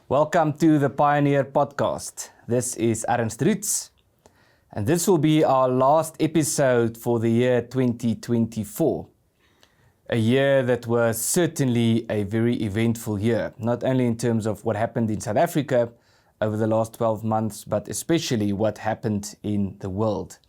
Welcome to the Pioneer Podcast. This is Ernst Roots, and this will be our last episode for the year 2024. A year that was certainly a very eventful year, not only in terms of what happened in South Africa over the last 12 months, but especially what happened in the world.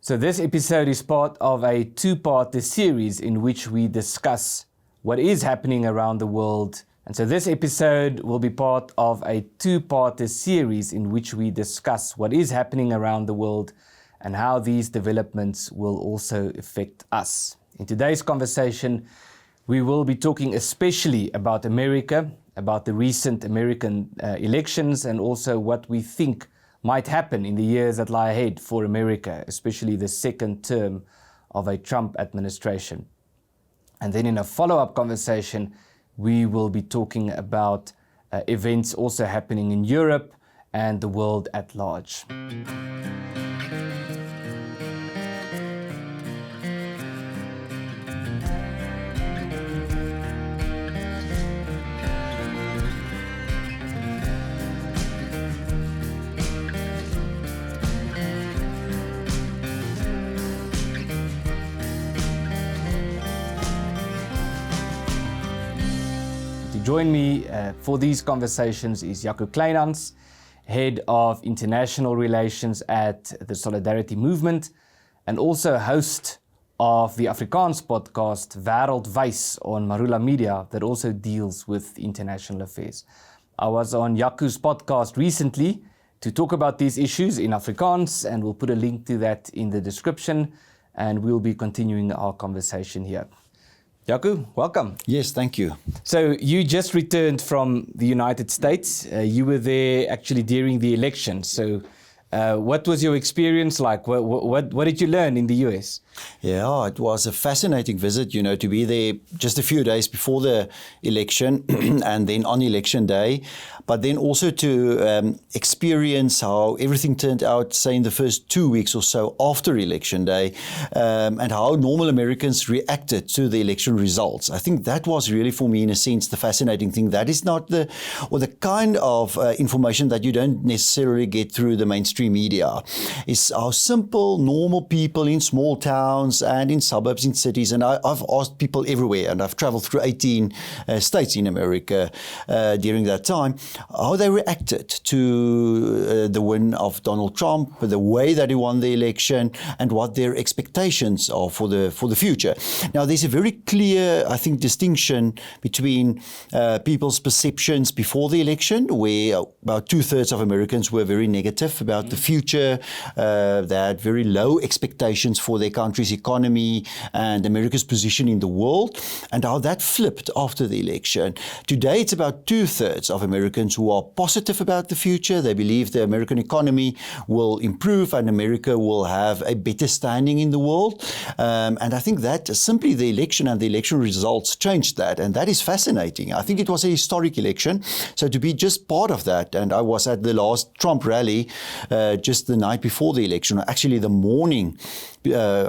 So this episode is part of a two-part series in which we discuss what is happening around the world. And so this episode will be part of a two-part series in which we discuss what is happening around the world and how these developments will also affect us. In today's conversation, we will be talking especially about America, about the recent American elections, and also what we think might happen in the years that lie ahead for America, especially the second term of a Trump administration. And then in a follow-up conversation, we will be talking about events also happening in Europe and the world at large. Join me for these conversations is Jaco Kleynhans, Head of International Relations at the Solidarity Movement, and also host of the Afrikaans podcast Wêreldwys on Marula Media that also deals with international affairs. I was on Jaco's podcast recently to talk about these issues in Afrikaans, and we'll put a link to that in the description, and we'll be continuing our conversation here. Jaco, welcome. Yes, thank you. So you just returned from the United States. You were there actually during the election. So what was your experience like? What did you learn in the US? Yeah, it was a fascinating visit, to be there just a few days before the election and then on election day, but then also to experience how everything turned out, say, in the first 2 weeks or so after election day, and how normal Americans reacted to the election results. I think that was really, for me, in a sense, the fascinating thing. That is not the kind of information that you don't necessarily get through the mainstream media. It's how simple, normal people in small towns and in suburbs, in cities, and I've asked people everywhere, and I've traveled through 18 states in America during that time, how they reacted to the win of Donald Trump, the way that he won the election, and what their expectations are for the future. Now, there's a very clear, I think, distinction between people's perceptions before the election, where about 2/3 of Americans were very negative about the future. They had very low expectations for their country's economy and America's position in the world, and how that flipped after the election. Today, it's about 2/3 of Americans who are positive about the future. They believe the American economy will improve and America will have a better standing in the world. And I think that simply the election and the election results changed that, and that is fascinating. I think it was a historic election, so to be just part of that, and I was at the last Trump rally just the night before the election, actually the morning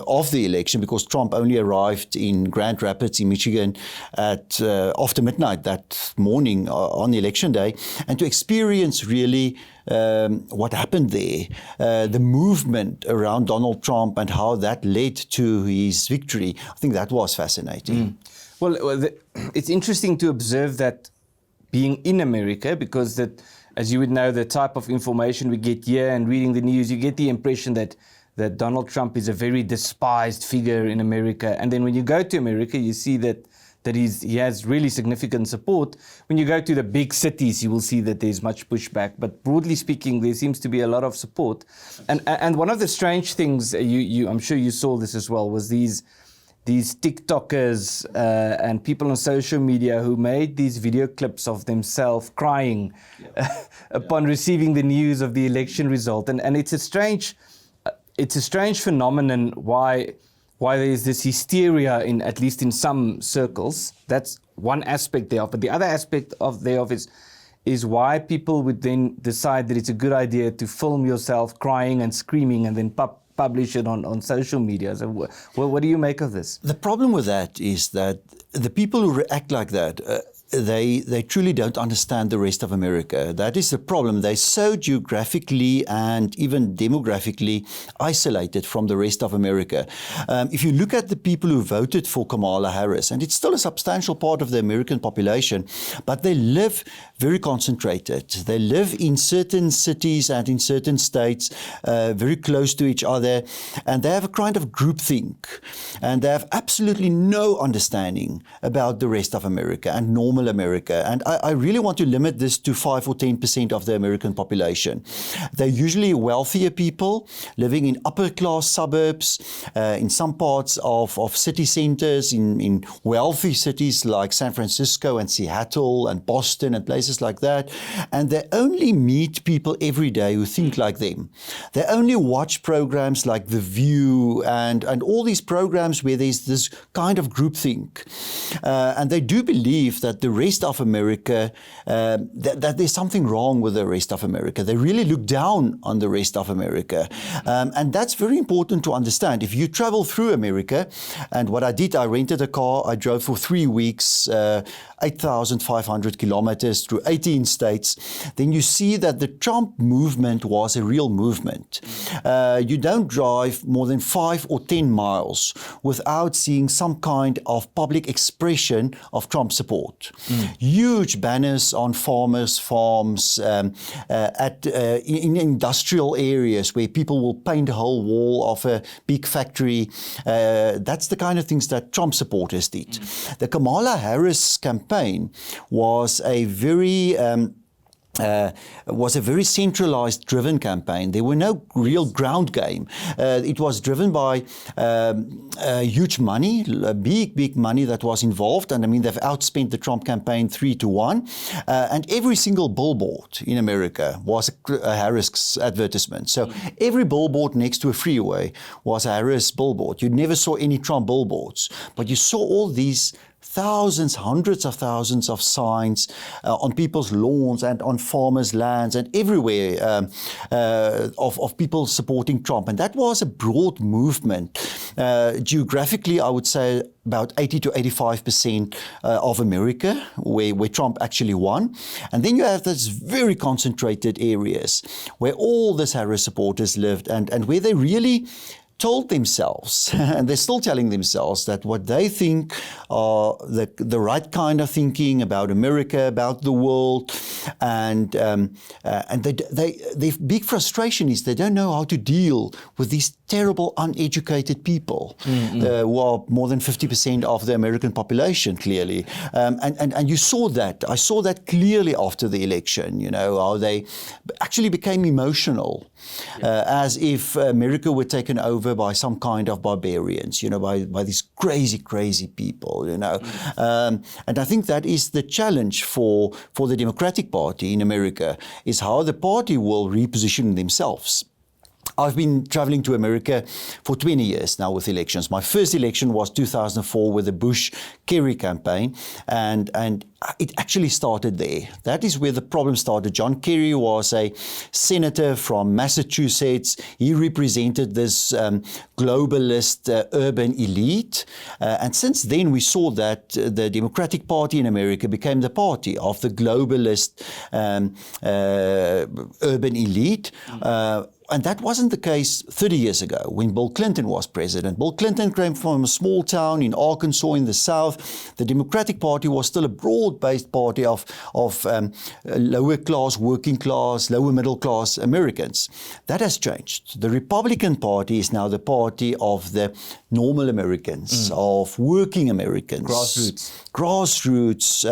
of the election, because Trump only arrived in Grand Rapids in Michigan at after midnight that morning on election day, and to experience really what happened there, the movement around Donald Trump and how that led to his victory. I think that was fascinating. Well, it's interesting to observe that being in America, because that, as you would know, the type of information we get here and reading the news, you get the impression that Donald Trump is a very despised figure in America. And then when you go to America, you see that he has really significant support. When you go to the big cities, you will see that there's much pushback. But broadly speaking, there seems to be a lot of support. And one of the strange things, I'm sure you saw this as well, was these TikTokers and people on social media who made these video clips of themselves crying upon receiving the news of the election result. And it's a strange phenomenon why there is this hysteria at least in some circles. That's one aspect thereof. But the other aspect thereof is why people would then decide that it's a good idea to film yourself crying and screaming and then publish it on social media. So what do you make of this? The problem with that is that the people who react like that, they truly don't understand the rest of America. That is the problem. They're so geographically and even demographically isolated from the rest of America. If you look at the people who voted for Kamala Harris, and it's still a substantial part of the American population, but they live very concentrated. They live in certain cities and in certain states, very close to each other, and they have a kind of groupthink, and they have absolutely no understanding about the rest of America and normal America. And I really want to limit this to 5 or 10% of the American population. They're usually wealthier people living in upper class suburbs, in some parts of city centers, in wealthy cities like San Francisco and Seattle and Boston and places like that. And they only meet people every day who think like them. They only watch programs like The View and all these programs where there's this kind of groupthink. And they do believe that the rest of America, that there's something wrong with the rest of America. They really look down on the rest of America. And that's very important to understand. If you travel through America, and what I did, I rented a car, I drove for 3 weeks, 8,500 kilometers through 18 states, then you see that the Trump movement was a real movement. You don't drive more than 5 or 10 miles without seeing some kind of public expression of Trump support. Huge banners on farmers' farms, in industrial areas where people will paint a whole wall of a big factory. That's the kind of things that Trump supporters did. The Kamala Harris campaign was a very centralized driven campaign. There were no real ground game. It was driven by huge money, big money that was involved. And I mean, they've outspent the Trump campaign 3-1. And every single billboard in America was a Harris advertisement. So every billboard next to a freeway was a Harris billboard. You never saw any Trump billboards, but you saw all these thousands, hundreds of thousands of signs on people's lawns and on farmers' lands and everywhere of people supporting Trump. And that was a broad movement. Geographically, I would say about 80 to 85% of America where Trump actually won. And then you have these very concentrated areas where all these Harris supporters lived and where they really told themselves, and they're still telling themselves, that what they think are the right kind of thinking about America, about the world, and their big frustration is they don't know how to deal with these terrible uneducated people who are more than 50% of the American population, clearly. And you saw that. I saw that clearly after the election, you know, how they actually became emotional, as if America were taken over by some kind of barbarians, you know, by these crazy people, you know. And I think that is the challenge for the Democratic Party in America, is how the party will reposition themselves. I've been traveling to America for 20 years now with elections. My first election was 2004 with the Bush-Kerry campaign, and it actually started there. That is where the problem started. John Kerry was a senator from Massachusetts. He represented this globalist urban elite. And since then, we saw that the Democratic Party in America became the party of the globalist urban elite. And that wasn't the case 30 years ago when Bill Clinton was president. Bill Clinton came from a small town in Arkansas in the South. The Democratic Party was still a broad-based party of lower class, working class, lower middle class Americans. That has changed. The Republican Party is now the party of the normal Americans, of working Americans. Grassroots,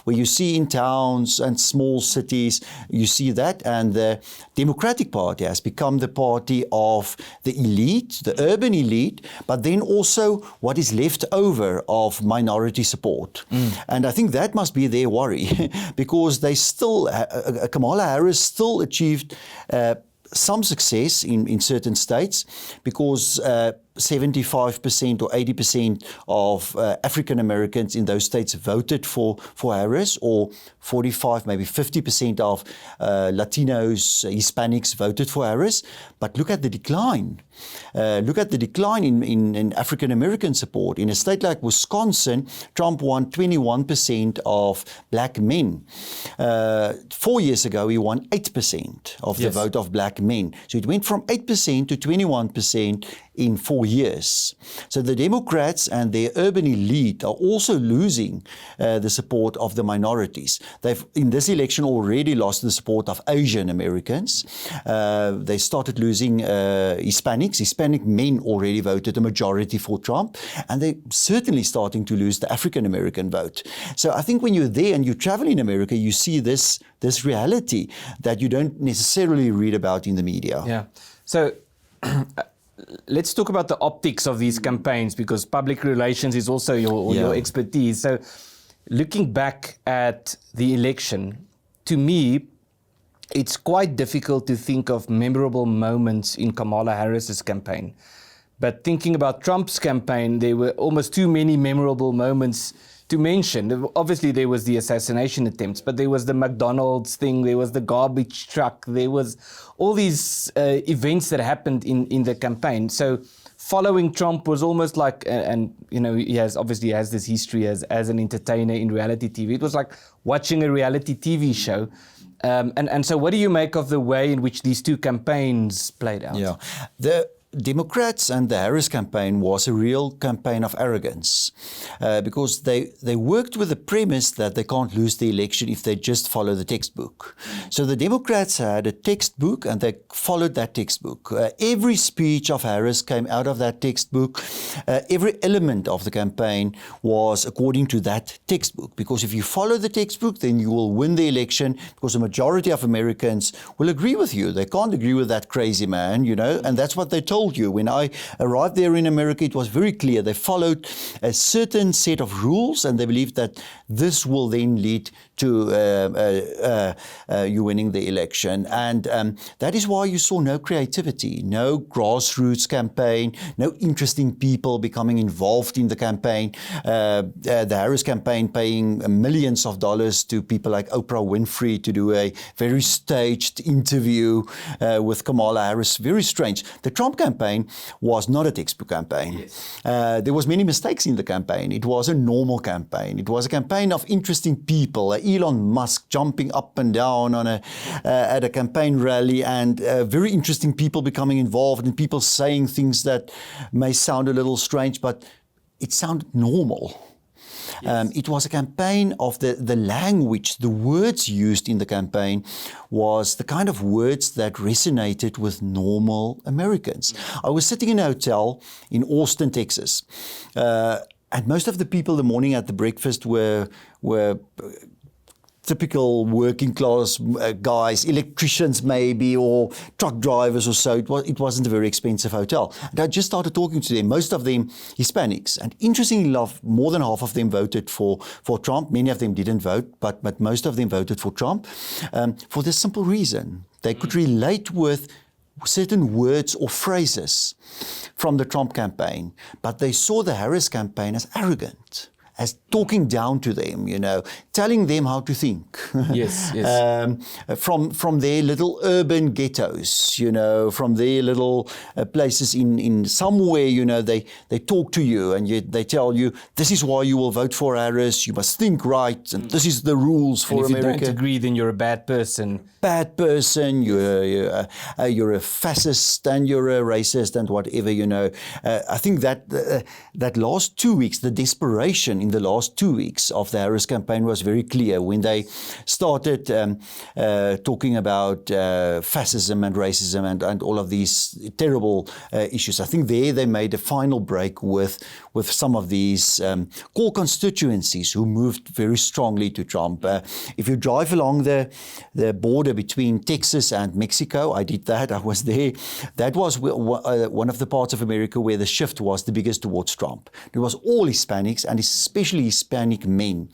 where you see in towns and small cities, you see that. And the Democratic Party has become the party of the elite, the urban elite, but then also what is left over of minority support. And I think that must be their worry, because they still, Kamala Harris still achieved some success in certain states, because 75% or 80% of African Americans in those states voted for Harris, or 45, maybe 50% of Latinos, Hispanics voted for Harris. But look at the decline. Look at the decline in African American support. In a state like Wisconsin, Trump won 21% of black men. 4 years ago, he won 8% of the vote of black men. So it went from 8% to 21% in 4 years. So the Democrats and their urban elite are also losing the support of the minorities. They've, in this election, already lost the support of Asian Americans. They started losing Hispanics. Hispanic men already voted a majority for Trump, and they're certainly starting to lose the African American vote. So I think when you're there and you travel in America, you see this reality that you don't necessarily read about in the media. Yeah. So let's talk about the optics of these campaigns, because public relations is also your expertise. So looking back at the election, to me, it's quite difficult to think of memorable moments in Kamala Harris's campaign. But thinking about Trump's campaign, there were almost too many memorable moments to mention. Obviously, there was the assassination attempts, but there was the McDonald's thing, there was the garbage truck, there was all these events that happened in the campaign. So following Trump was almost like, and you know, he has this history as an entertainer in reality TV. It was like watching a reality TV show. And so what do you make of the way in which these two campaigns played out? Yeah. The Democrats and the Harris campaign was a real campaign of arrogance because they worked with the premise that they can't lose the election if they just follow the textbook. So the Democrats had a textbook and they followed that textbook. Every speech of Harris came out of that textbook. Every element of the campaign was according to that textbook, because if you follow the textbook, then you will win the election, because the majority of Americans will agree with you. They can't agree with that crazy man, you know, and that's what they told you. When I arrived there in America, it was very clear. They followed a certain set of rules, and they believed that this will then lead to you winning the election. And that is why you saw no creativity, no grassroots campaign, no interesting people becoming involved in the campaign. The Harris campaign paying millions of dollars to people like Oprah Winfrey to do a very staged interview with Kamala Harris. Very strange. The Trump campaign was not a textbook campaign. Yes. There was many mistakes in the campaign. It was a normal campaign. It was a campaign of interesting people. Elon Musk jumping up and down on at a campaign rally, and very interesting people becoming involved, and people saying things that may sound a little strange, but it sounded normal. Yes. It was a campaign of the language, the words used in the campaign was the kind of words that resonated with normal Americans. I was sitting in a hotel in Austin, Texas, and most of the people the morning at the breakfast were typical working class guys, electricians maybe, or truck drivers or so. It wasn't a very expensive hotel. And I just started talking to them, most of them Hispanics. And interestingly enough, more than half of them voted for Trump. Many of them didn't vote, but most of them voted for Trump for this simple reason. They could relate with certain words or phrases from the Trump campaign, but they saw the Harris campaign as arrogant, as talking down to them, you know, telling them how to think. Yes, yes. From their little urban ghettos, you know, from their little places in somewhere, you know, they talk to you and they tell you, this is why you will vote for Harris, you must think right, and this is the rules for America. And if you don't agree, then you're a bad person. Bad person, you're a fascist and you're a racist and whatever, you know. I think that last 2 weeks, the desperation in the last 2 weeks of the Harris campaign was very clear when they started talking about fascism and racism and all of these terrible issues. I think they made a final break with some of these core constituencies who moved very strongly to Trump. If you drive along the border between Texas and Mexico, I did that, I was there. That was one of the parts of America where the shift was the biggest towards Trump. It was all Hispanics, and especially Hispanic men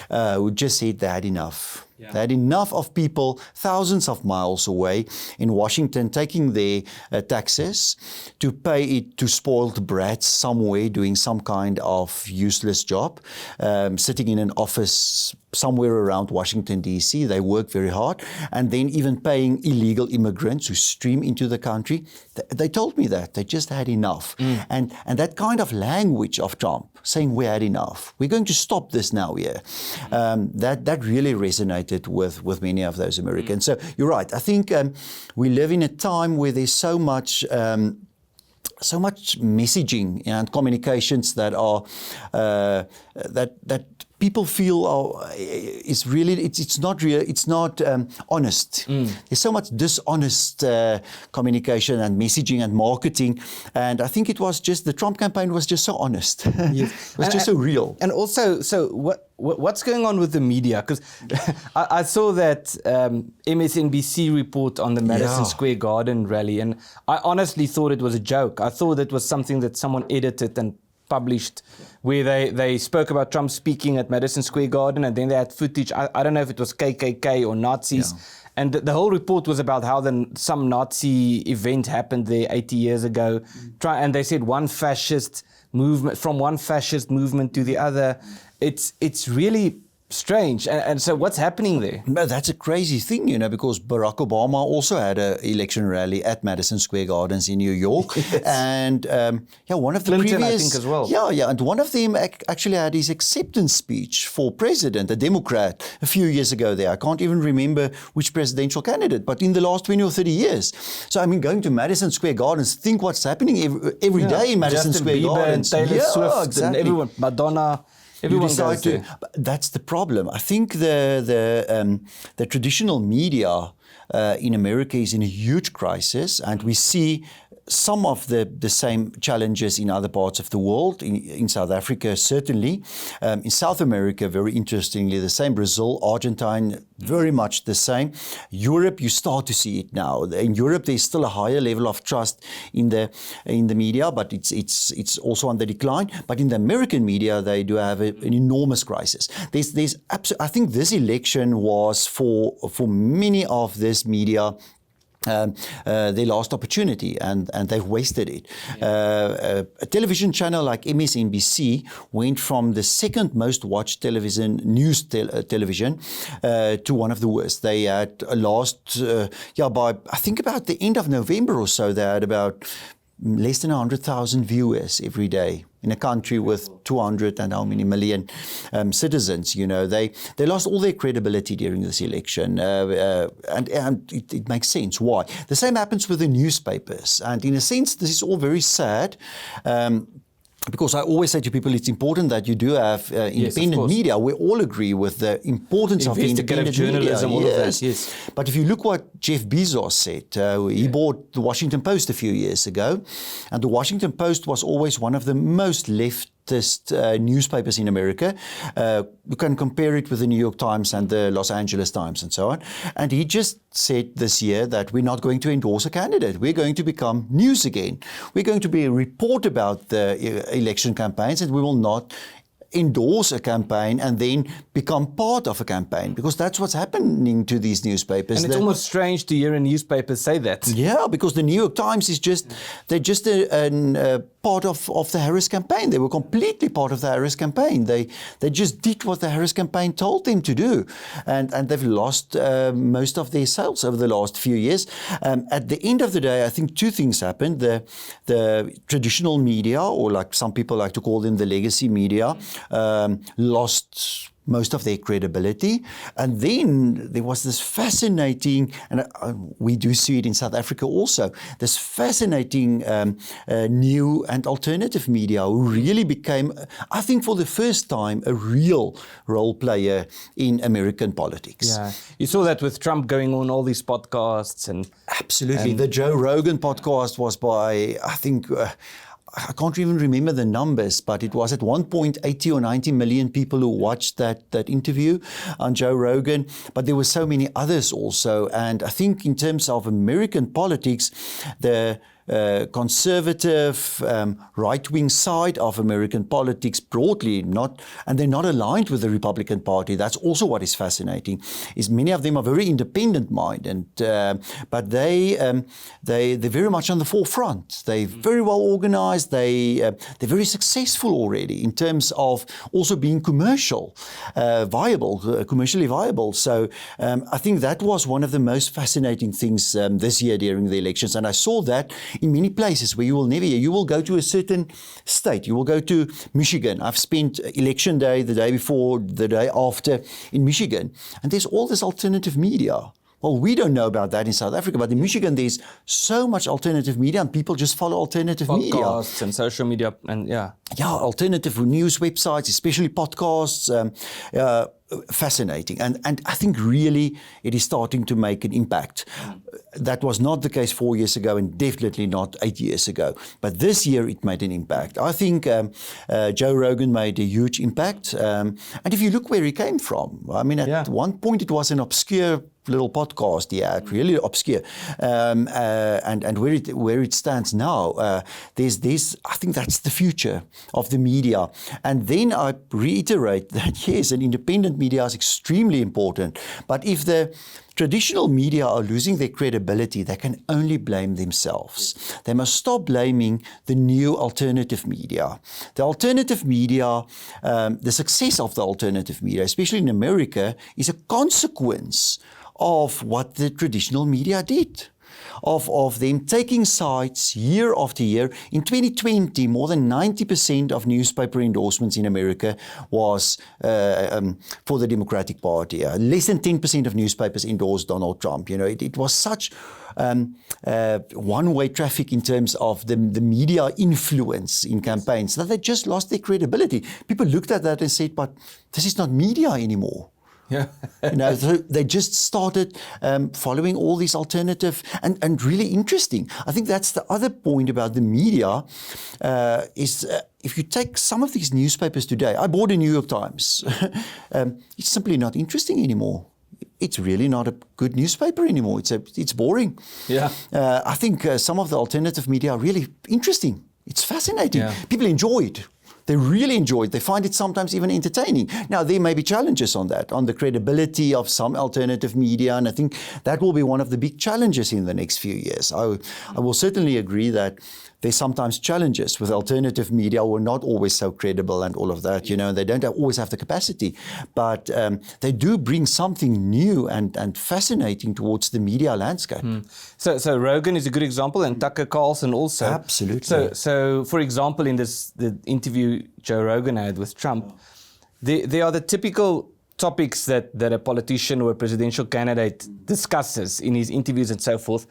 who just said they had enough. They had enough of people thousands of miles away in Washington taking their taxes to pay it to spoiled brats somewhere doing some kind of useless job, sitting in an office somewhere around Washington, D.C. They work very hard, and then even paying illegal immigrants who stream into the country. They told me that. They just had enough. And that kind of language of Trump, saying we had enough. We're going to stop this now here. That really resonated with many of those Americans. So you're right. I think we live in a time where there's so much messaging and communications that are that people feel it's not real. It's not honest. There's so much dishonest communication and messaging and marketing, and I think it was just the Trump campaign was just so honest. Yes. It was just so real. And also, so what's going on with the media? Because I saw that MSNBC report on the Madison Square Garden rally, and I honestly thought it was a joke. I thought it was something that someone edited and published, where they spoke about Trump speaking at Madison Square Garden, and then they had footage. I don't know if it was KKK or Nazis. And the whole report was about how some Nazi event happened there 80 years ago. And they said one fascist movement to the other. It's really strange. And so what's happening there? No, that's a crazy thing, because Barack Obama also had an election rally at Madison Square Gardens in New York. Yes. And one of the Clinton, previous... I think, as well. Yeah, and one of them actually had his acceptance speech for president, a Democrat, a few years ago there. I can't even remember which presidential candidate, but in the last 20 or 30 years. So, going to Madison Square Gardens, think what's happening every day in Madison Justin Square Bieber Gardens. And Taylor Swift exactly. and everyone, Madonna... Everyone goes there. That's the problem. I think the traditional media in America is in a huge crisis, and we see some of the same challenges in other parts of the world, in South Africa certainly, in South America very interestingly the same, Brazil, Argentina very much the same. Europe, you start to see it now. In Europe there's still a higher level of trust in the media, but it's also on the decline. But in the American media they do have an enormous crisis. I think this election was for many of this media their last opportunity, and they've wasted it. A television channel like MSNBC went from the second most watched television to one of the worst. They had by I think about the end of November or so, they had about less than 100,000 viewers every day in a country with 200 and how many million citizens. They lost all their credibility during this election, and it makes sense why. The same happens with the newspapers, and in a sense this is all very sad. Because I always say to people, it's important that you do have independent media. We all agree with the importance of independent journalism, media. All of that, yes. But if you look what Jeff Bezos said, he bought the Washington Post a few years ago, and the Washington Post was always one of the most leftist newspapers in America. You can compare it with the New York Times and the Los Angeles Times and so on. And he just said this year that we're not going to endorse a candidate. We're going to become news again. We're going to be a report about the election campaigns, and we will not endorse a campaign and then become part of a campaign, because that's what's happening to these newspapers. And it's almost strange to hear a newspaper say that. Yeah, because the New York Times is they're just a part of the Harris campaign. They were completely part of the Harris campaign. They just did what the Harris campaign told them to do, and they've lost most of their sales over the last few years. At the end of the day, I think two things happened. The traditional media, or like some people like to call them the legacy media, lost most of their credibility. And then there was this fascinating, and we do see it in South Africa also, this fascinating new and alternative media who really became, I think for the first time, a real role player in American politics. Yeah, you saw that with Trump going on all these podcasts. And absolutely. The Joe Rogan podcast was by, I think, I can't even remember the numbers, but it was at one point 80 or 90 million people who watched that interview on Joe Rogan. But there were so many others also. And I think in terms of American politics, the conservative, right-wing side of American politics broadly, and they're not aligned with the Republican Party. That's also what is fascinating. Is many of them are very independent-minded, but they're very much on the forefront. They're very well organized. They're very successful already in terms of also being commercially viable. So I think that was one of the most fascinating things this year during the elections, and I saw that in many places where you will never hear. You will go to a certain state. You will go to Michigan. I've spent election day, the day before, the day after in Michigan, and there's all this alternative media. Well, we don't know about that in South Africa, but in Michigan there's so much alternative media and people just follow alternative media. Podcasts and social media and Yeah, alternative news websites, especially podcasts. Fascinating. And I think really it is starting to make an impact. That was not the case 4 years ago and definitely not 8 years ago. But this year it made an impact. I think Joe Rogan made a huge impact. And if you look where he came from, I mean, at one point it was an obscure little podcast, really obscure, and where it stands now, there's I think that's the future of the media. And then I reiterate that yes, an independent media is extremely important, but if the traditional media are losing their credibility, they can only blame themselves. They must stop blaming the new alternative media. The alternative media, the success of the alternative media, especially in America, is a consequence of what the traditional media did, of them taking sides year after year. In 2020, more than 90% of newspaper endorsements in America was for the Democratic Party. Less than 10% of newspapers endorsed Donald Trump. You know, it was such one-way traffic in terms of the media influence in campaigns that they just lost their credibility. People looked at that and said, but this is not media anymore. Yeah. You know, so they just started following all these alternative and really interesting. I think that's the other point about the media is if you take some of these newspapers today, I bought a New York Times. It's simply not interesting anymore. It's really not a good newspaper anymore. It's boring. Yeah. I think some of the alternative media are really interesting. It's fascinating. Yeah. People enjoy it. They really enjoy it. They find it sometimes even entertaining. Now, there may be challenges on that, on the credibility of some alternative media, and I think that will be one of the big challenges in the next few years. I will certainly agree that there's sometimes challenges with alternative media who are not always so credible and all of that, you know, they don't always have the capacity, but they do bring something new and fascinating towards the media landscape. So Rogan is a good example, and Tucker Carlson also. Absolutely. So for example, in the interview Joe Rogan had with Trump, there are the typical topics that a politician or a presidential candidate discusses in his interviews and so forth.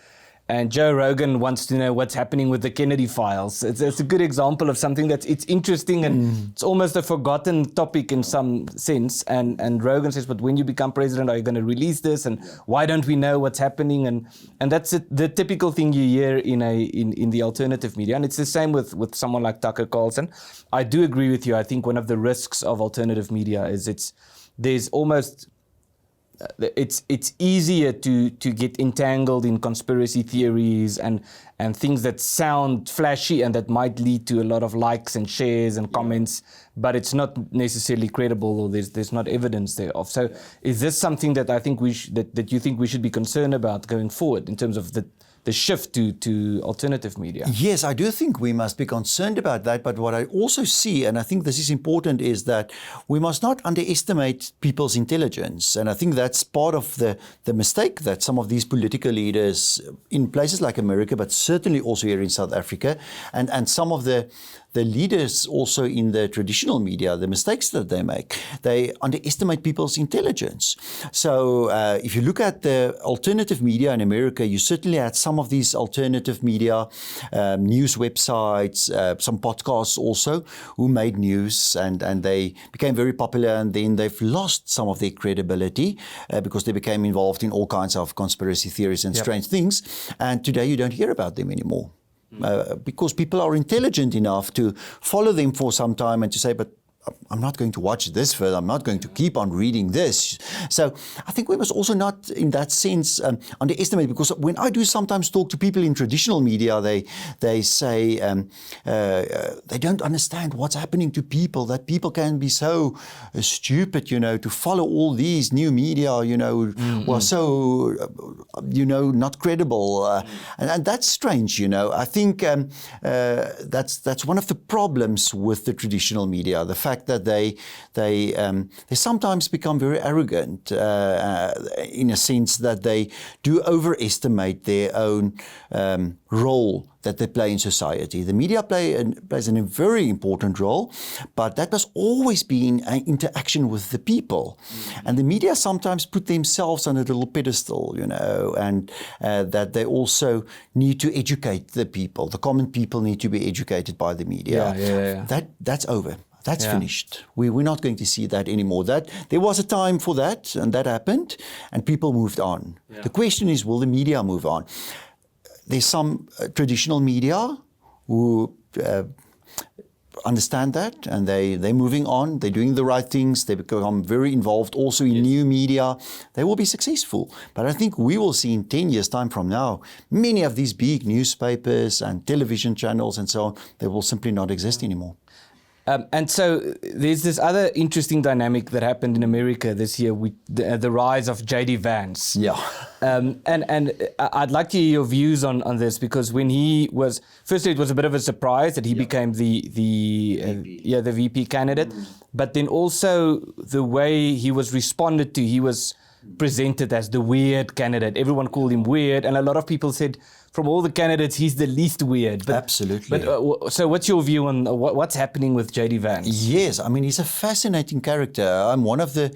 And Joe Rogan wants to know what's happening with the Kennedy files. It's a good example of something it's interesting and it's almost a forgotten topic in some sense. And Rogan says, but when you become president, are you going to release this? And why don't we know what's happening? And that's the typical thing you hear in the alternative media. And it's the same with someone like Tucker Carlson. I do agree with you. I think one of the risks of alternative media is it's easier to get entangled in conspiracy theories and things that sound flashy and that might lead to a lot of likes and shares and comments, but it's not necessarily credible or there's not evidence thereof. So is this something that I think that you think we should be concerned about going forward in terms of the shift to alternative media? Yes, I do think we must be concerned about that. But what I also see, and I think this is important, is that we must not underestimate people's intelligence. And I think that's part of the mistake that some of these political leaders in places like America, but certainly also here in South Africa, and some of the leaders also in the traditional media, the mistakes that they make, they underestimate people's intelligence. So if you look at the alternative media in America, you certainly had some of these alternative media, news websites, some podcasts also, who made news and they became very popular, and then they've lost some of their credibility because they became involved in all kinds of conspiracy theories and strange things. And today you don't hear about them anymore. Because people are intelligent enough to follow them for some time and to say, but I'm not going to watch this further. I'm not going to keep on reading this. So I think we must also not, in that sense, underestimate, because when I do sometimes talk to people in traditional media, they say they don't understand what's happening to people, that people can be so stupid, to follow all these new media, who are so, not credible. And that's strange, I think that's one of the problems with the traditional media, the fact that they sometimes become very arrogant in a sense that they do overestimate their own role that they play in society. The media plays a very important role, but that must always be in interaction with the people. And the media sometimes put themselves on a little pedestal, and that they also need to educate the people. The common people need to be educated by the media. Yeah. That's over. That's finished. We're not going to see that anymore. There was a time for that, and that happened, and people moved on. Yeah. The question is, will the media move on? There's some traditional media who understand that, and they're moving on. They're doing the right things. They become very involved also in new media. They will be successful. But I think we will see in 10 years' time from now, many of these big newspapers and television channels and so on, they will simply not exist anymore. And so there's this other interesting dynamic that happened in America this year with the rise of JD Vance. Yeah. And I'd like to hear your views on this, because when he was, firstly, it was a bit of a surprise that he became the VP candidate, but then also the way he was responded to, he was presented as the weird candidate. Everyone called him weird, and a lot of people said, from all the candidates, he's the least weird. But, absolutely. But so what's your view on what's happening with JD Vance? Yes, I mean, he's a fascinating character. I'm one of the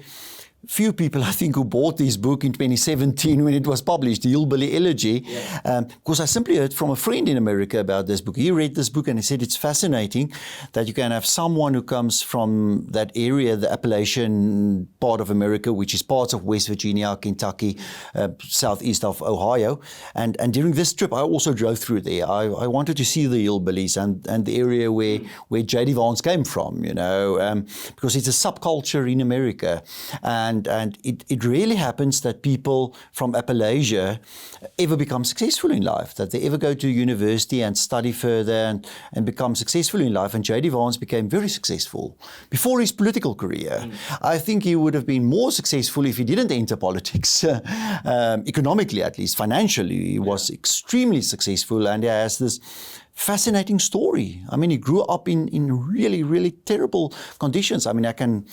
few people, I think, who bought this book in 2017 when it was published, The Hillbilly Elegy, because I simply heard from a friend in America about this book. He read this book and he said it's fascinating that you can have someone who comes from that area, the Appalachian part of America, which is parts of West Virginia, Kentucky, southeast of Ohio. And during this trip, I also drove through there. I wanted to see the hillbillies and the area where J.D. Vance came from, because it's a subculture in America. And it really happens that people from Appalachia ever become successful in life, that they ever go to university and study further and become successful in life. And J.D. Vance became very successful before his political career. I think he would have been more successful if he didn't enter politics, economically at least, financially. He was extremely successful, and he has this fascinating story. I mean, he grew up in really, really terrible conditions. I mean, I can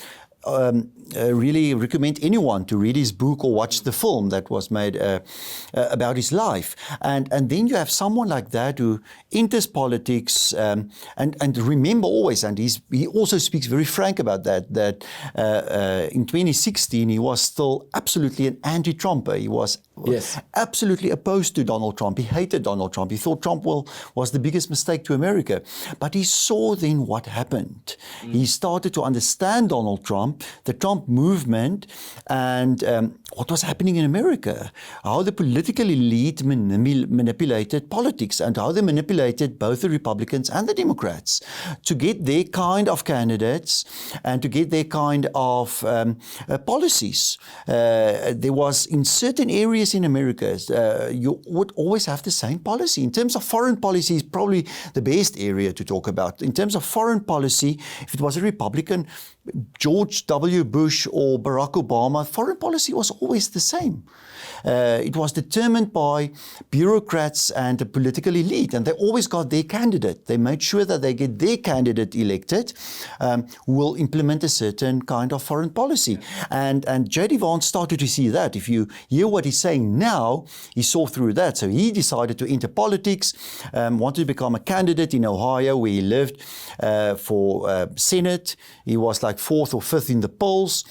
really recommend anyone to read his book or watch the film that was made about his life. And then you have someone like that who enters politics, and remember always, and he also speaks very frank about that in 2016 he was still absolutely an anti-Trumper. He was absolutely opposed to Donald Trump. He hated Donald Trump. He thought Trump was the biggest mistake to America. But he saw then what happened. He started to understand Donald Trump, the Trump movement, and what was happening in America, how the political elite manipulated politics, and how they manipulated both the Republicans and the Democrats to get their kind of candidates and to get their kind of policies. There was, in certain areas in America, you would always have the same policy. In terms of foreign policy, is probably the best area to talk about. In terms of foreign policy, if it was a Republican, George W. Bush or Barack Obama, foreign policy was always the same. It was determined by bureaucrats and the political elite, and they always got their candidate. They made sure that they get their candidate elected who will implement a certain kind of foreign policy. And J.D. Vance started to see that. If you hear what he's saying now, he saw through that. So he decided to enter politics, wanted to become a candidate in Ohio where he lived for Senate. He was like 4th or 5th in the polls.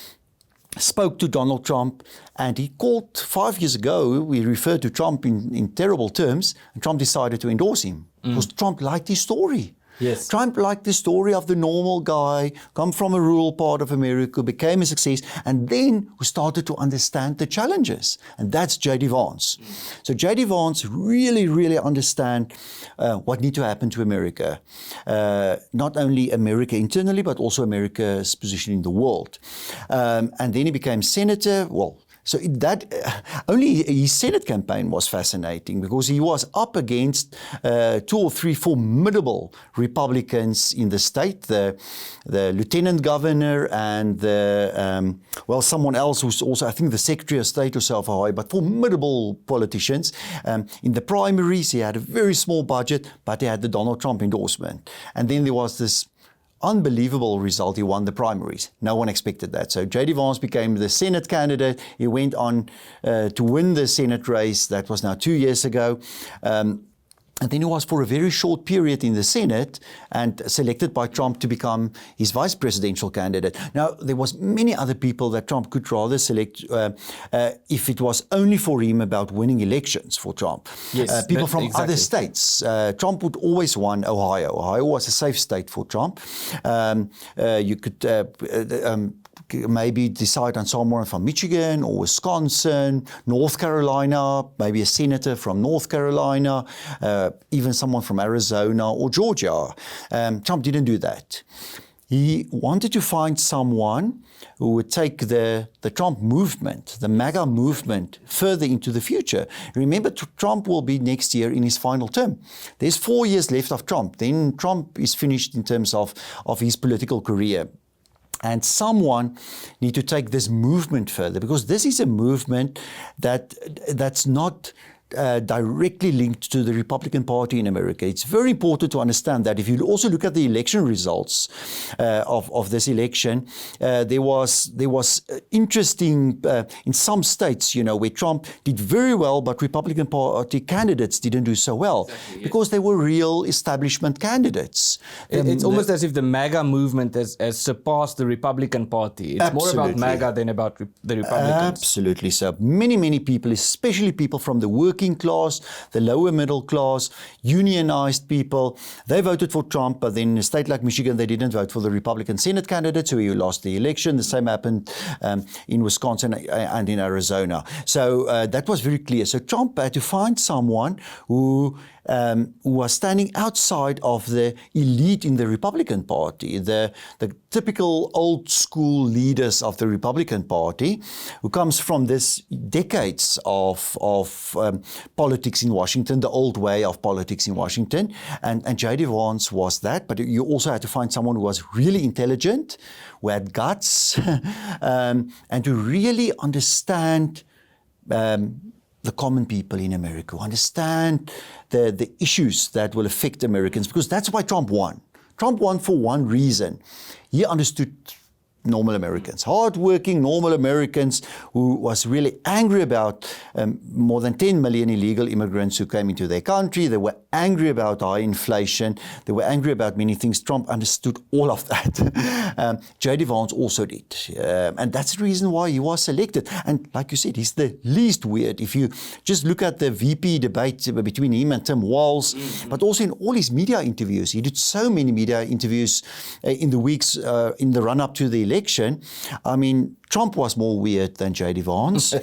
Spoke to Donald Trump, and he called 5 years ago, we referred to Trump in terrible terms, and Trump decided to endorse him because Trump liked his story. Yes. Trump liked the story of the normal guy, come from a rural part of America, became a success, and then who started to understand the challenges. And that's J.D. Vance. So J.D. Vance really, really understand what need to happen to America. Not only America internally, but also America's position in the world. And then he became senator. Well, so only his Senate campaign was fascinating because he was up against 2 or 3 formidable Republicans in the state, the lieutenant governor and someone else who's also, I think, the Secretary of State or so for Hawaii, but formidable politicians. In the primaries, he had a very small budget, but he had the Donald Trump endorsement. And then there was this unbelievable result. He won the primaries. No one expected that. So J.D. Vance became the Senate candidate. He went on to win the Senate race. That was now 2 years ago. And then he was for a very short period in the Senate and selected by Trump to become his vice presidential candidate. Now, there was many other people that Trump could rather select if it was only for him about winning elections for Trump. Yes, people from exactly. other states. Trump would always want Ohio. Ohio was a safe state for Trump. You could maybe decide on someone from Michigan or Wisconsin, North Carolina, maybe a senator from North Carolina, even someone from Arizona or Georgia. Trump didn't do that. He wanted to find someone who would take the Trump movement, the MAGA movement, further into the future. Remember, Trump will be next year in his final term. There's 4 years left of Trump. Then Trump is finished in terms of his political career. And someone need to take this movement further, because this is a movement that's not directly linked to the Republican Party in America. It's very important to understand that. If you also look at the election results of this election, there was interesting in some states, where Trump did very well, but Republican Party candidates didn't do so well, exactly, because they were real establishment candidates. It's almost as if the MAGA movement has surpassed the Republican Party. It's Absolutely. more about MAGA than about the Republicans. Absolutely so. Many people, especially people from the working class, the lower middle class, unionized people, they voted for Trump, but then in a state like Michigan, they didn't vote for the Republican Senate candidate, so he lost the election. The same happened in Wisconsin and in Arizona. So that was very clear. So Trump had to find someone who was standing outside of the elite in the Republican Party, the typical old school leaders of the Republican Party, who comes from this decades of politics in Washington, the old way of politics in Washington. And J.D. Vance was that, but you also had to find someone who was really intelligent, who had guts, and to really understand the common people in America, who understand the issues that will affect Americans, because that's why Trump won. Trump won for one reason. He understood normal Americans, hardworking normal Americans, who was really angry about more than 10 million illegal immigrants who came into their country. They were angry about high inflation. They were angry about many things. Trump understood all of that. J.D. Vance also did. And that's the reason why he was selected. And like you said, he's the least weird. If you just look at the VP debate between him and Tim Walz, but also in all his media interviews. He did so many media interviews in the weeks in the run-up to the election. I mean, Trump was more weird than J.D. Vance.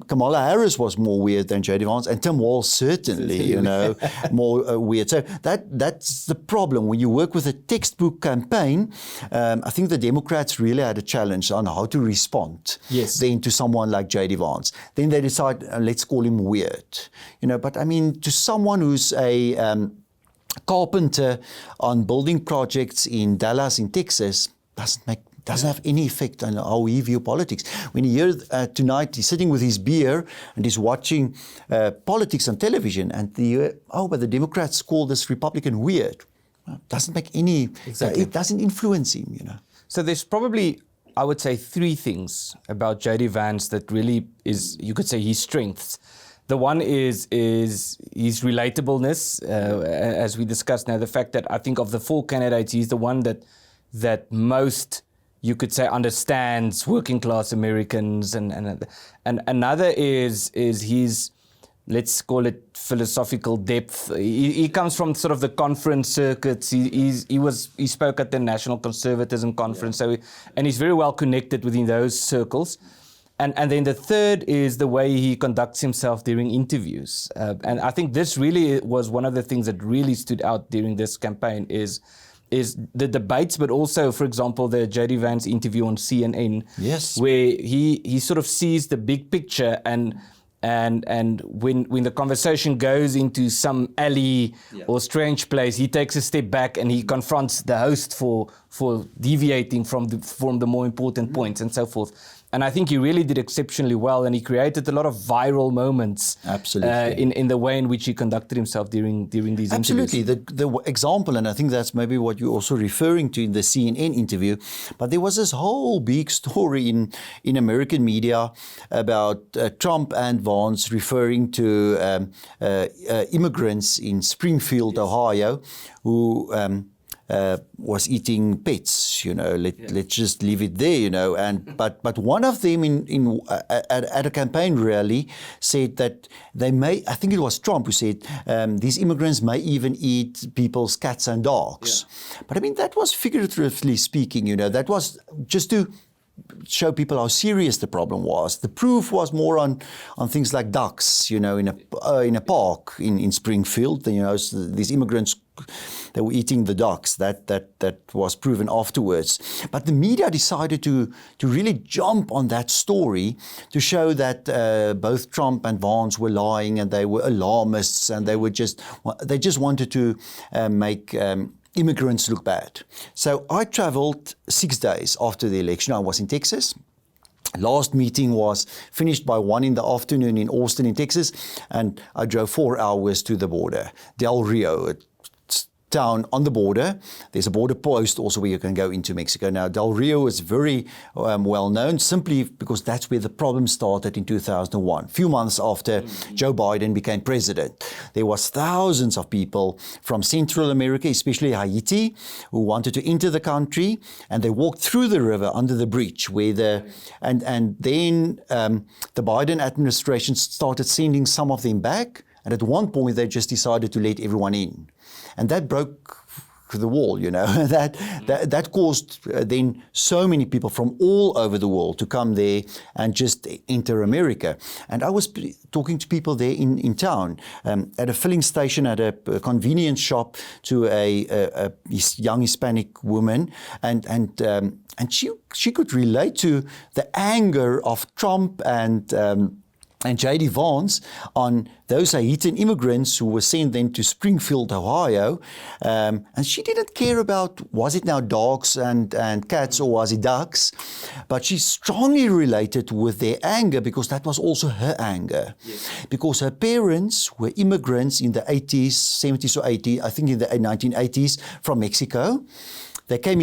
Kamala Harris was more weird than J.D. Vance, and Tim Walz certainly, more weird. So that's the problem. When you work with a textbook campaign, I think the Democrats really had a challenge on how to respond then to someone like J.D. Vance. Then they decide, let's call him weird. But I mean, to someone who's a carpenter on building projects in Dallas, in Texas, doesn't have any effect on how we view politics. When you hear tonight, he's sitting with his beer and he's watching politics on television, and but the Democrats call this Republican weird. Doesn't make any, it doesn't influence him, So there's probably, I would say, 3 things about J.D. Vance that really is, you could say, his strengths. The one is his relatableness, as we discussed now, the fact that I think of the 4 candidates, he's the one that most, you could say, understands working class Americans, and another is his let's call it philosophical depth. He comes from sort of the conference circuits. He spoke at the National Conservatism Conference, and he's very well connected within those circles. And then the third is the way he conducts himself during interviews. And I think this really was one of the things that really stood out during this campaign is the debates, but also, for example, the J.D. Vance interview on CNN, yes, where he sort of sees the big picture, and when the conversation goes into some alley or strange place, he takes a step back and he confronts the host for deviating from the more important points and so forth. And I think he really did exceptionally well, and he created a lot of viral moments. Absolutely. In the way in which he conducted himself during these Absolutely. interviews. The example, and I think that's maybe what you're also referring to in the CNN interview, but there was this whole big story in American media about Trump and Vance referring to immigrants in Springfield, Ohio, who was eating pets, let's just leave it there, but one of them at a campaign rally said that they may, I think it was Trump who said, these immigrants may even eat people's cats and dogs. Yeah. But I mean, that was figuratively speaking, that was just to show people how serious the problem was. The proof was more on things like ducks, in a park in Springfield. These immigrants, they were eating the ducks. That was proven afterwards. But the media decided to really jump on that story to show that both Trump and Vance were lying, and they were alarmists, and they just wanted to make immigrants look bad. So I traveled 6 days after the election. I was in Texas. Last meeting was finished by 1 in the afternoon in Austin, in Texas, and I drove 4 hours to the border, Del Rio, town on the border. There's a border post also where you can go into Mexico. Now, Del Rio is very well known simply because that's where the problem started in 2001, a few months after Joe Biden became president. There was thousands of people from Central America, especially Haiti, who wanted to enter the country, and they walked through the river under the bridge and then the Biden administration started sending some of them back, and at one point they just decided to let everyone in. And that broke the wall, that caused then so many people from all over the world to come there and just enter America. And I was talking to people there in town, at a filling station, at a convenience shop, to a young Hispanic woman, and she could relate to the anger of Trump and J.D. Vance on those Haitian immigrants who were sent then to Springfield, Ohio. And she didn't care about, was it now dogs and cats or was it ducks? But she strongly related with their anger because that was also her anger. Yes. Because her parents were immigrants in the 80s, 70s or 80s, I think in the 1980s, from Mexico. They came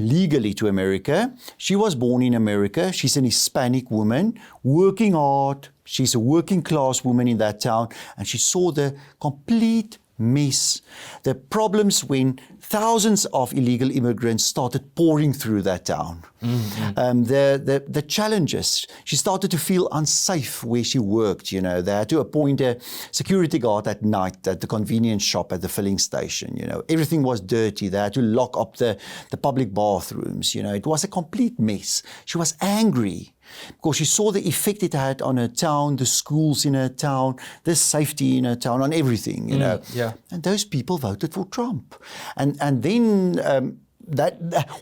legally to America. She was born in America. She's an Hispanic woman, working hard. She's a working class woman in that town, and she saw the complete mess, the problems when thousands of illegal immigrants started pouring through that town. Mm-hmm. The challenges. She started to feel unsafe where she worked. They had to appoint a security guard at night at the convenience shop at the filling station. Everything was dirty. They had to lock up the public bathrooms. It was a complete mess. She was angry because she saw the effect it had on her town, the schools in her town, the safety in her town, on everything, Yeah. And those people voted for Trump. And then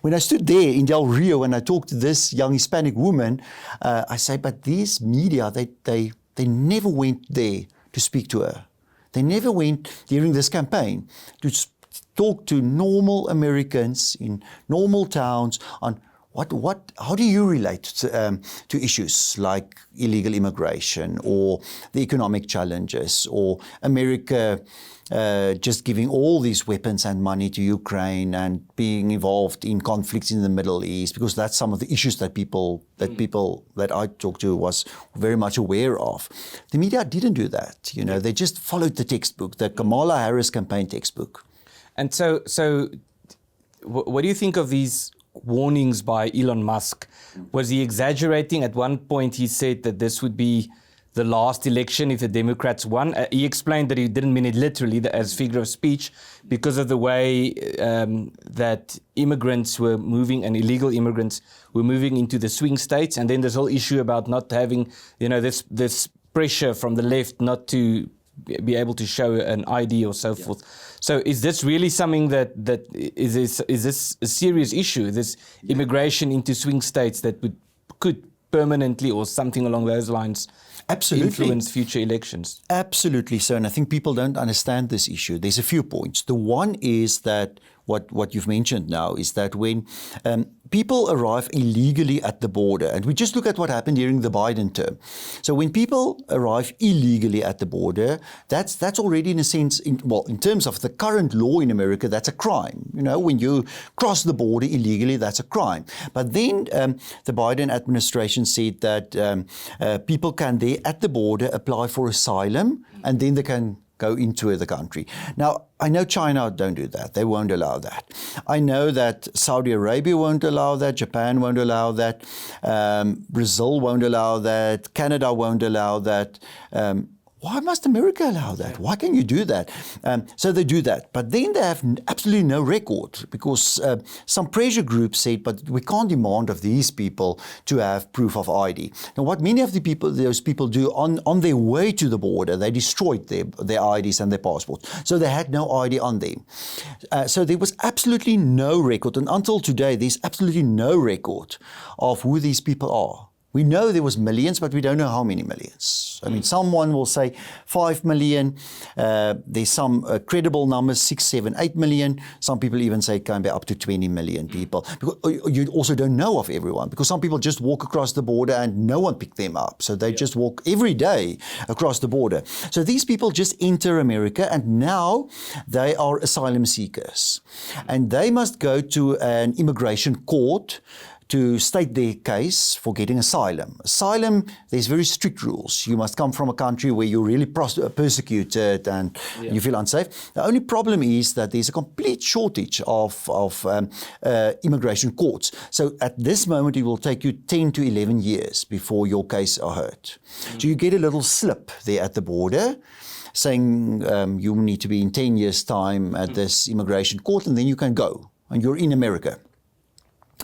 when I stood there in Del Rio and I talked to this young Hispanic woman, I say, but these media, they never went there to speak to her. They never went during this campaign to talk to normal Americans in normal towns on how do you relate to issues like illegal immigration or the economic challenges or America just giving all these weapons and money to Ukraine and being involved in conflicts in the Middle East, because that's some of the issues that people that I talked to was very much aware of. The media didn't do that. They just followed the textbook, the Kamala Harris campaign textbook. And so what do you think of these warnings by Elon Musk? Was he exaggerating? At one point he said that this would be the last election if the Democrats won. He explained that he didn't mean it literally as figure of speech because of the way that immigrants were moving and illegal immigrants were moving into the swing states. And then this whole issue about not having, this pressure from the left not to be able to show an ID or so forth. So is this really something that is this a serious issue, this immigration into swing states that could permanently or something along those lines influence future elections? Absolutely so, and I think people don't understand this issue. There's a few points. The one is that what you've mentioned now is that when people arrive illegally at the border, and we just look at what happened during the Biden term. So when people arrive illegally at the border, that's already in a sense, in terms of the current law in America, that's a crime. When you cross the border illegally, that's a crime. But then the Biden administration said that people can there at the border apply for asylum, and then they can go into the country. Now, I know China don't do that. They won't allow that. I know that Saudi Arabia won't allow that. Japan won't allow that. Brazil won't allow that. Canada won't allow that. Why must America allow that? Why can you do that? So they do that. But then they have absolutely no record because some pressure groups said, but we can't demand of these people to have proof of ID. Now, what many of those people do on their way to the border, they destroyed their IDs and their passports. So they had no ID on them. So there was absolutely no record. And until today, there's absolutely no record of who these people are. We know there was millions, but we don't know how many millions. I mean, someone will say 5 million. There's some credible numbers, 6, 7, 8 million. Some people even say it can be up to 20 million people. Because you also don't know of everyone, because some people just walk across the border and no one picked them up. So they just walk every day across the border. So these people just enter America, and now they are asylum seekers. And they must go to an immigration court to state their case for getting asylum. Asylum, there's very strict rules. You must come from a country where you're really persecuted and you feel unsafe. The only problem is that there's a complete shortage of immigration courts. So at this moment, it will take you 10 to 11 years before your case are heard. So you get a little slip there at the border saying you need to be in 10 years' time at this immigration court, and then you can go, and you're in America.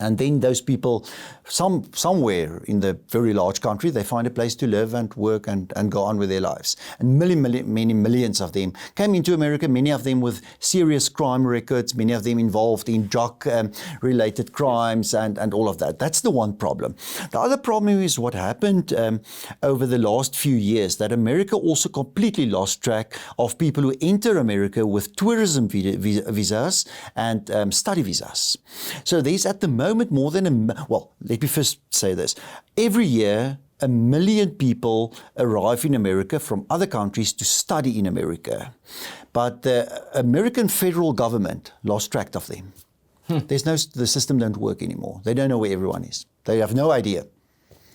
And then those people, somewhere in the very large country, they find a place to live and work and go on with their lives. And many millions of them came into America, many of them with serious crime records, many of them involved in drug-related crimes and all of that. That's the one problem. The other problem is what happened over the last few years, that America also completely lost track of people who enter America with tourism visas and study visas. So there's at the moment more than let me first say this. Every year, 1 million people arrive in America from other countries to study in America. But the American federal government lost track of them. The system don't work anymore. They don't know where everyone is. They have no idea.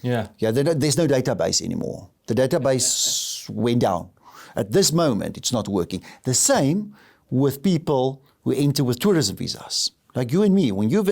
There's no database anymore. The database went down. At this moment, it's not working. The same with people who enter with tourism visas. Like you and me, when you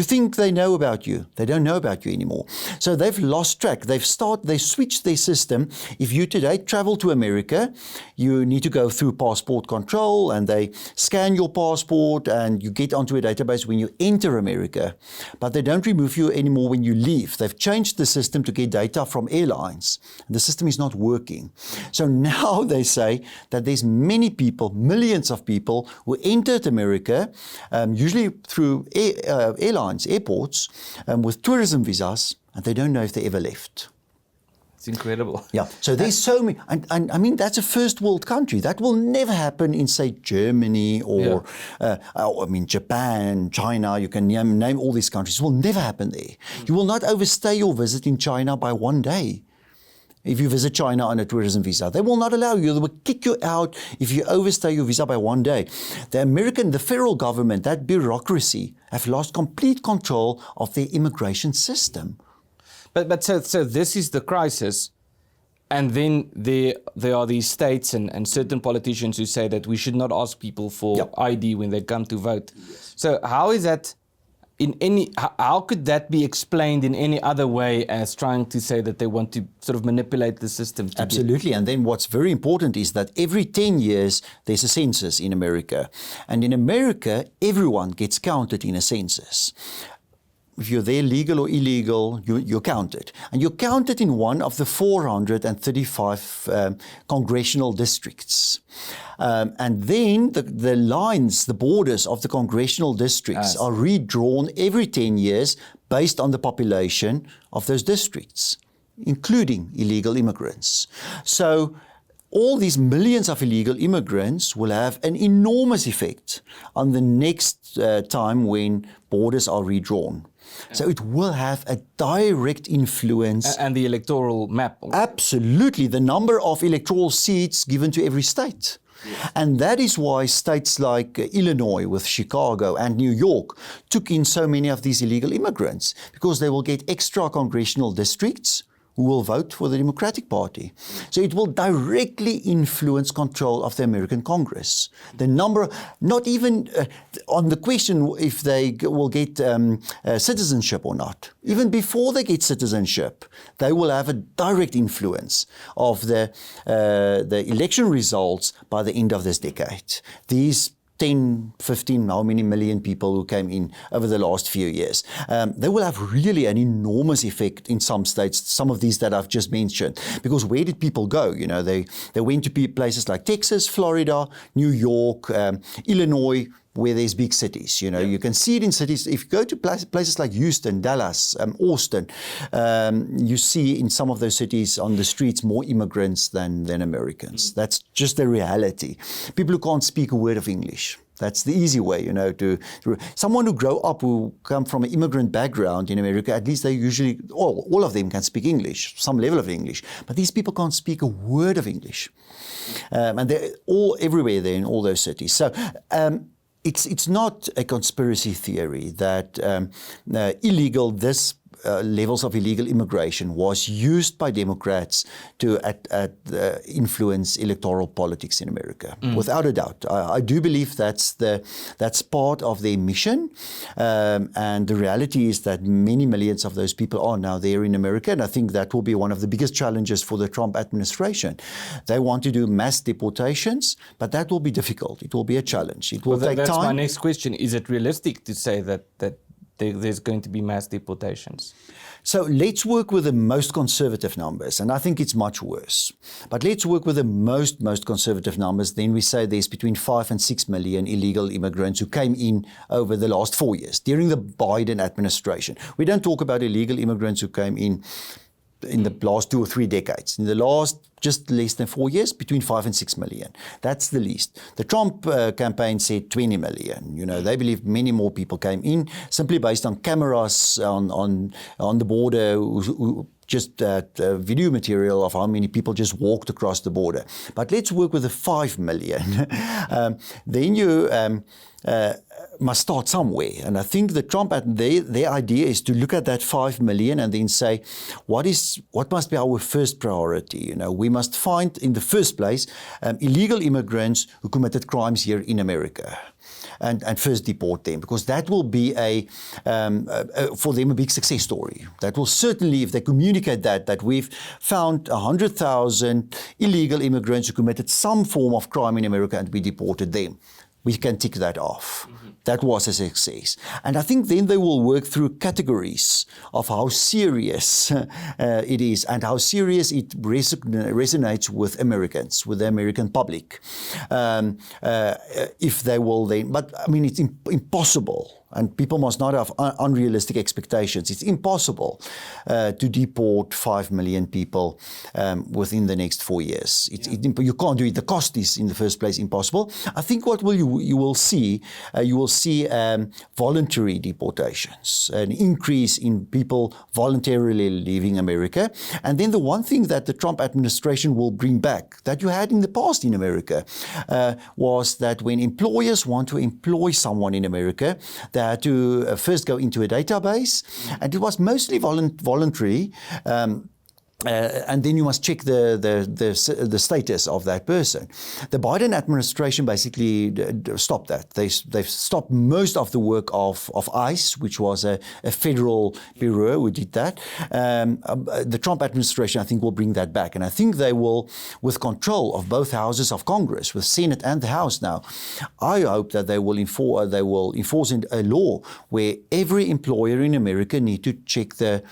think they know about you, they don't know about you anymore. So they've lost track. They switched their system. If you today travel to America, you need to go through passport control, and they scan your passport, and you get onto a database when you enter America. But they don't remove you anymore when you leave. They've changed the system to get data from airlines. The system is not working. So now they say that there's many people, millions of people, who entered America, usually through airlines, airports, with tourism visas, and they don't know if they ever left. It's incredible. Yeah. So there's so many, and I mean, that's a first world country. That will never happen in, say, Germany or, Japan, China. You can name all these countries. It will never happen there. You will not overstay your visit in China by 1 day. If you visit China on a tourism visa, they will not allow you. They will kick you out if you overstay your visa by 1 day. The federal government, that bureaucracy, have lost complete control of their immigration system. But so this is the crisis, and then there are these states and certain politicians who say that we should not ask people for ID when they come to vote. Yes. So how is that how could that be explained in any other way as trying to say that they want to sort of manipulate the system? Absolutely. And then what's very important is that every 10 years there's a census in America. And in America, everyone gets counted in a census. If you're there legal or illegal, you're counted. And you're counted in one of the 435 congressional districts. And then the lines, the borders of the congressional districts are redrawn every 10 years based on the population of those districts, including illegal immigrants. So all these millions of illegal immigrants will have an enormous effect on the next time when borders are redrawn. So it will have a direct influence. And the electoral map. Absolutely. The number of electoral seats given to every state. Yes. And that is why states like Illinois with Chicago and New York took in so many of these illegal immigrants, because they will get extra congressional districts who will vote for the Democratic Party. So it will directly influence control of the American Congress. The number, not even on the question if they will get citizenship or not. Even before they get citizenship, they will have a direct influence of the election results by the end of this decade. These 10, 15, how many million people who came in over the last few years. They will have really an enormous effect in some states, some of these that I've just mentioned. Because where did people go? You know, they went to places like Texas, Florida, New York, Illinois, where there's big cities. You know, you can see it in cities. If you go to places like Houston, Dallas, Austin, you see in some of those cities on the streets more immigrants than Americans. That's just the reality. People who can't speak a word of English. That's the easy way, you know, to someone who grow up, who come from an immigrant background in America, at least they usually, all of them can speak English, some level of English. But these people can't speak a word of English. And they're all everywhere there in all those cities. So, it's not a conspiracy theory that levels of illegal immigration was used by Democrats to influence electoral politics in America. Without a doubt. I do believe that's part of their mission. And the reality is that many millions of those people are now there in America. And I think that will be one of the biggest challenges for the Trump administration. They want to do mass deportations, but that will be difficult. It will be a challenge. It will take time. That's my next question. Is it realistic to say that there's going to be mass deportations? So let's work with the most conservative numbers, and I think it's much worse. But let's work with the most conservative numbers. Then we say there's between 5 and 6 million illegal immigrants who came in over the last 4 years, during the Biden administration. We don't talk about illegal immigrants who came in the last 2 or 3 decades. In the last just less than 4 years, between 5 and 6 million. That's the least. The Trump campaign said 20 million. You know, they believe many more people came in simply based on cameras on the border, who just video material of how many people just walked across the border. But let's work with the 5 million. Then you must start somewhere. And I think the Trump, their idea is to look at that 5 million and then say, what must be our first priority? You know, we must find in the first place illegal immigrants who committed crimes here in America. And first deport them, because that will be for them a big success story. That will certainly, if they communicate that we've found 100,000 illegal immigrants who committed some form of crime in America and we deported them, we can tick that off. That was a success. And I think then they will work through categories of how serious it is and how serious it resonates with Americans, with the American public. If they will then, but I mean, it's impossible. And people must not have unrealistic expectations. It's impossible to deport 5 million people within the next 4 years. You can't do it. The cost is, in the first place, impossible. I think what you will see voluntary deportations, an increase in people voluntarily leaving America. And then the one thing that the Trump administration will bring back that you had in the past in America was that when employers want to employ someone in America, they had to first go into a database, and it was mostly voluntary. and then you must check the status of that person. The Biden administration basically stopped that. They've stopped most of the work of ICE, which was a federal bureau who did that. The Trump administration, I think, will bring that back. And I think they will, with control of both houses of Congress, with Senate and the House now, I hope that they will enforce a law where every employer in America need to check the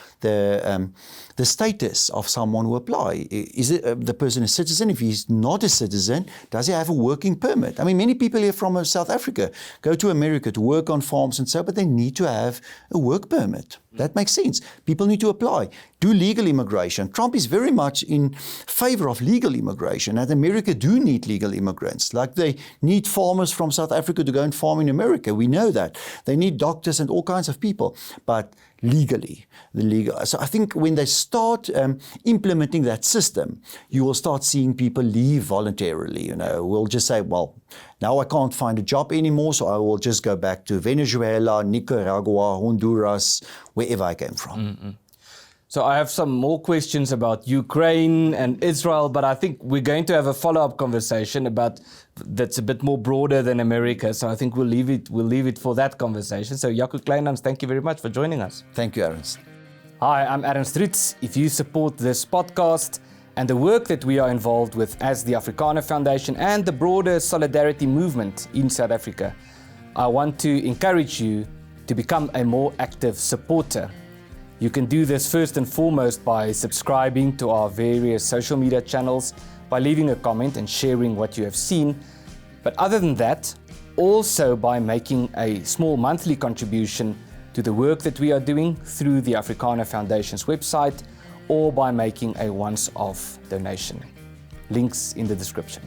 status of someone who apply. Is it the person a citizen? If he's not a citizen, does he have a working permit? I mean, many people here from South Africa go to America to work on farms and so, but they need to have a work permit. That makes sense. People need to apply. Do legal immigration. Trump is very much in favor of legal immigration, and America do need legal immigrants. Like they need farmers from South Africa to go and farm in America. We know that. They need doctors and all kinds of people, but legally. So I think when they start implementing that system, you will start seeing people leave voluntarily. You know, we'll just say, well, now I can't find a job anymore, so I will just go back to Venezuela, Nicaragua, Honduras, wherever I came from. Mm-hmm. So I have some more questions about Ukraine and Israel, but I think we're going to have a follow-up conversation about that's a bit more broader than America. So I think we'll leave it for that conversation. So Jaco Kleynhans, thank you very much for joining us. Thank you, Ernst. Hi, I'm Ernst Ritz. If you support this podcast and the work that we are involved with as the Afrikaner Foundation and the broader solidarity movement in South Africa, I want to encourage you to become a more active supporter. You can do this first and foremost by subscribing to our various social media channels, by leaving a comment and sharing what you have seen. But other than that, also by making a small monthly contribution to the work that we are doing through the Afrikaner Foundation's website, or by making a once-off donation. Links in the description.